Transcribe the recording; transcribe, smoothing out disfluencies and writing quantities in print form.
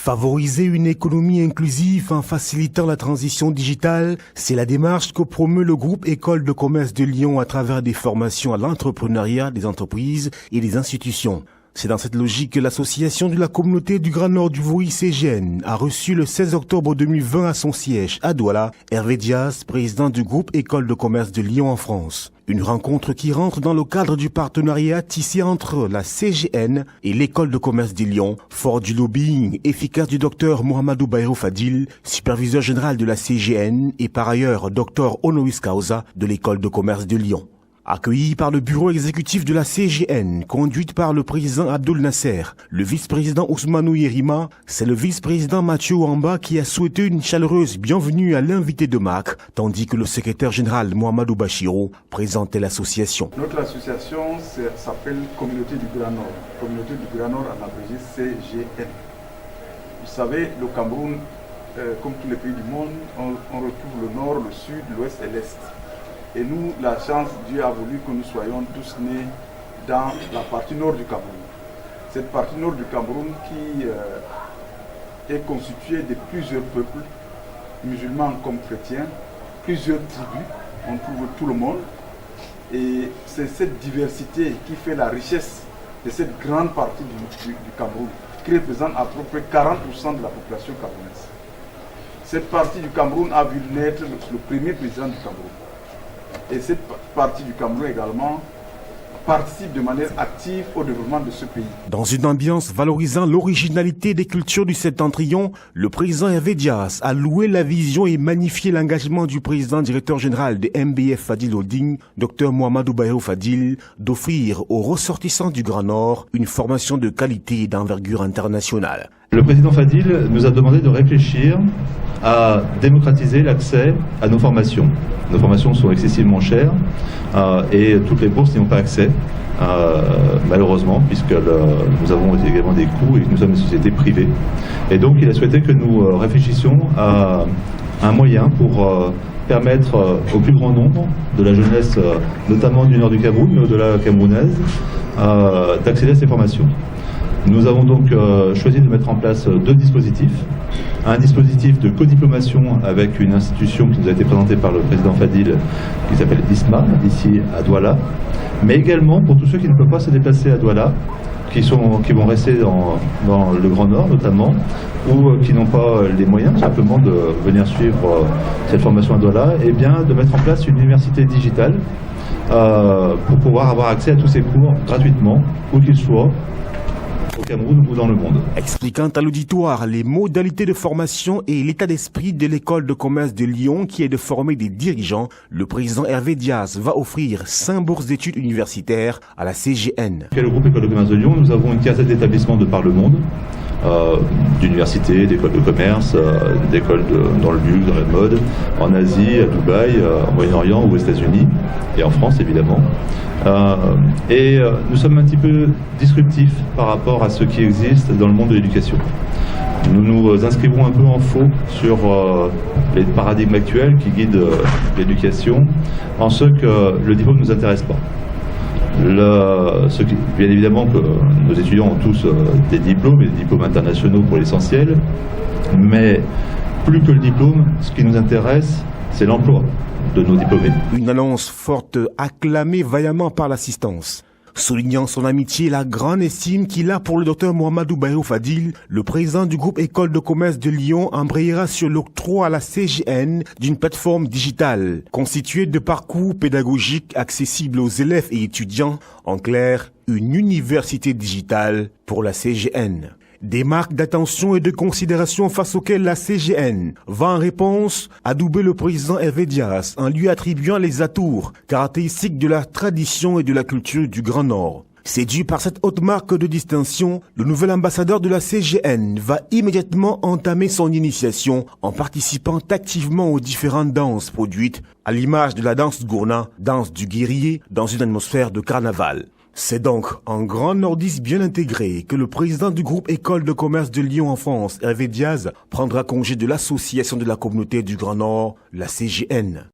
Favoriser une économie inclusive en facilitant la transition digitale, c'est la démarche que promeut le groupe École de commerce de Lyon à travers des formations à l'entrepreneuriat des entreprises et des institutions. C'est dans cette logique que l'association de la communauté du Grand Nord du Vouri CGN a reçu le 16 octobre 2020 à son siège à Douala, Hervé Diaz, président du groupe École de commerce de Lyon en France. Une rencontre qui rentre dans le cadre du partenariat tissé entre la CGN et l'École de commerce de Lyon, fort du lobbying efficace du docteur Mohamedou Bayrou Fadil, superviseur général de la CGN et par ailleurs docteur honoris causa de l'École de commerce de Lyon. Accueilli par le bureau exécutif de la CGN, conduite par le président Abdoul Nasser, le vice-président Ousmanou Yerima, c'est le vice-président Mathieu Wamba qui a souhaité une chaleureuse bienvenue à l'invité de marque, tandis que le secrétaire général Mohamedou Bachirou présentait l'association. Notre association s'appelle Communauté du Grand Nord. Communauté du Grand Nord en abrégé CGN. Vous savez, le Cameroun, comme tous les pays du monde, on retrouve le nord, le sud, l'ouest et l'est. Et nous, la chance, Dieu a voulu que nous soyons tous nés dans la partie nord du Cameroun. Cette partie nord du Cameroun qui est constituée de plusieurs peuples, musulmans comme chrétiens, plusieurs tribus, on trouve tout le monde. Et c'est cette diversité qui fait la richesse de cette grande partie du Cameroun, qui représente à peu près 40% de la population camerounaise. Cette partie du Cameroun a vu naître le premier président du Cameroun. Et cette partie du Cameroun également participe de manière active au développement de ce pays. Dans une ambiance valorisant l'originalité des cultures du septentrion, le président Hervé Diaz a loué la vision et magnifié l'engagement du président directeur général de MBF Fadil Holding, Dr Mohamedou Bayrou Fadil, d'offrir aux ressortissants du Grand Nord une formation de qualité et d'envergure internationale. Le président Fadil nous a demandé de réfléchir à démocratiser l'accès à nos formations. Nos formations sont excessivement chères et toutes les bourses n'y ont pas accès, malheureusement, puisque nous avons également des coûts et que nous sommes une société privée. Et donc il a souhaité que nous réfléchissions à un moyen pour permettre au plus grand nombre de la jeunesse, notamment du nord du Cameroun, mais au-delà camerounaise, d'accéder à ces formations. Nous avons donc choisi de mettre en place deux dispositifs. Un dispositif de codiplomation avec une institution qui nous a été présentée par le président Fadil, qui s'appelle ISMA, ici à Douala, mais également pour tous ceux qui ne peuvent pas se déplacer à Douala, qui vont rester dans le Grand Nord notamment, ou qui n'ont pas les moyens simplement de venir suivre cette formation à Douala, et bien de mettre en place une université digitale pour pouvoir avoir accès à tous ces cours gratuitement, où qu'ils soient, au Cameroun ou dans le monde. Expliquant à l'auditoire les modalités de formation et l'état d'esprit de l'école de commerce de Lyon qui est de former des dirigeants, le président Hervé Diaz va offrir 5 bourses d'études universitaires à la CGN. Le groupe École de commerce de Lyon, nous avons une quinzaine d'établissements de par le monde, d'universités, d'écoles de commerce, d'écoles dans le luxe, dans la mode, en Asie, à Dubaï, au Moyen-Orient ou aux États-Unis, et en France évidemment. Nous sommes un petit peu disruptifs par rapport à ce qui existe dans le monde de l'éducation. Nous nous inscrivons un peu en faux sur les paradigmes actuels qui guident l'éducation, en ce que le diplôme ne nous intéresse pas. Bien évidemment que nos étudiants ont tous des diplômes, et des diplômes internationaux pour l'essentiel, mais plus que le diplôme, ce qui nous intéresse, c'est l'emploi de nos diplômés. Une annonce forte acclamée vaillamment par l'assistance. Soulignant son amitié et la grande estime qu'il a pour le docteur Mohamedou Bayrou Fadil, le président du groupe École de commerce de Lyon embrayera sur l'octroi à la CGN d'une plateforme digitale constituée de parcours pédagogiques accessibles aux élèves et étudiants, en clair, une université digitale pour la CGN. Des marques d'attention et de considération face auxquelles la CGN va en réponse adouber le président Hervé Diaz en lui attribuant les atours caractéristiques de la tradition et de la culture du Grand Nord. Séduit par cette haute marque de distinction, le nouvel ambassadeur de la CGN va immédiatement entamer son initiation en participant activement aux différentes danses produites, à l'image de la danse gourna, danse du guerrier, dans une atmosphère de carnaval. C'est donc en grand nordiste bien intégré que le président du groupe École de commerce de Lyon en France, Hervé Diaz, prendra congé de l'association de la communauté du Grand Nord, la CGN.